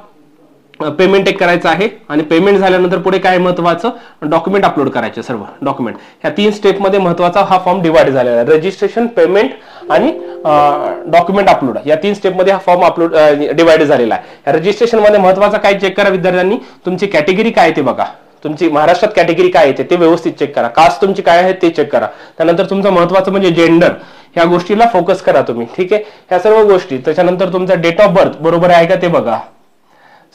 पेमेंट एक करायचं आहे, आणि पेमेंट झाल्यानंतर पुढे काय महत्वाचं, डॉक्युमेंट अपलोड करायचे. सर्व डॉक्युमेंट ह्या 3 स्टेप मध्ये महत्वाचा हा फॉर्म डिवाइड झालेला आहे. रजिस्ट्रेशन, पेमेंट आणि डॉक्युमेंट अपलोड या 3 स्टेप मध्ये हा फॉर्म अपलोड डिवाइड झालेला आहे. रजिस्ट्रेशन मध्ये महत्वाचा काय चेक करा विद्यार्थ्यांनी, तुमची कॅटेगरी काय ते बघा, तुमची महाराष्ट्रात कॅटेगरी काय येते ते व्यवस्थित चेक करा. कास्ट तुमची काय आहे ते चेक करा. त्यानंतर तुमचं महत्वाचं म्हणजे जेंडर, ह्या गोष्टीला फोकस करा तुम्ही. ठीक आहे, ह्या सर्व गोष्टी. त्याच्यानंतर तुमचा डेट ऑफ बर्थ बरोबर आहे का ते बघा.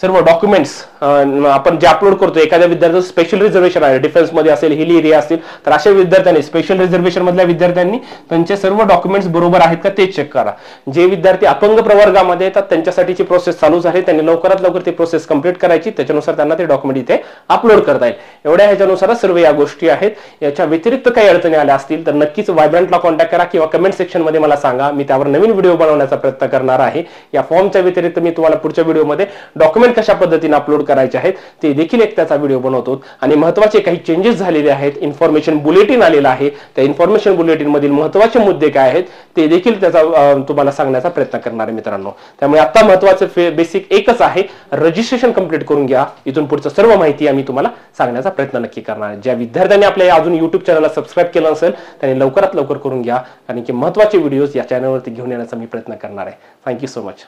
सर्व डॉक्युमेंट्स आपण जे अपलोड करतो, एखाद्या विद्यार्थ्याचं स्पेशल रिझर्वेशन आहे, डिफेन्स मध्ये असेल, हिल एरिया असेल, तर अशा विद्यार्थ्यांनी, स्पेशल रिझर्वेशन मधल्या विद्यार्थ्यांनी त्यांचे सर्व डॉक्युमेंट्स बरोबर आहेत का ते चेक करा. जे विद्यार्थी अपंग प्रवर्गामध्ये येतात त्यांच्यासाठीची प्रोसेस चालू झाली, त्यांनी लवकरात लवकर ती प्रोसेस कंप्लीट करायची, त्याच्यानुसार त्यांना ते डॉक्युमेंट इथे अपलोड करता येईल. एवढ्या ह्याच्यानुसार सर्व या गोष्टी आहेत. याच्या व्यतिरिक्त काही अडचणी आल्या असतील तर नक्कीच व्हायब्रंटला कॉन्टॅक्ट करा किंवा कमेंट सेक्शन मध्ये मला सांगा. मी त्यावर नवीन व्हिडिओ बनवण्याचा प्रयत्न करणार आहे. या फॉर्मच्या व्यतिरिक्त मी तुम्हाला पुढच्या व्हिडिओमध्ये डॉक्युमेंट कशा पद्धतीने अपलोड करायचे आहेत ते देखील एक त्याचा व्हिडिओ बनवतो. आणि महत्त्वाचे काही चेंजेस झालेले आहेत, इन्फॉर्मेशन बुलेटिन आलेलं आहे, त्या इन्फॉर्मेशन बुलेटिन मधील महत्त्वाचे मुद्दे काय आहेत ते देखील त्याचा तुम्हाला सांगण्याचा प्रयत्न करणार आहे मित्रांनो. त्यामुळे आता महत्त्वाचं बेसिक एकच आहे, रजिस्ट्रेशन कंप्लीट करून घ्या. इथून पुढचं सर्व माहिती आम्ही तुम्हाला सांगण्याचा प्रयत्न नक्की करणार आहे. ज्या विद्यार्थ्यांनी आपल्या अजून युट्यूब चॅनलला सबस्क्राईब केलं असेल त्यांनी लवकरात लवकर करून घ्या, कारण की महत्त्वाचे व्हिडिओज या चॅनलवरती घेऊन येण्याचा मी प्रयत्न करणार आहे. Thank you so much.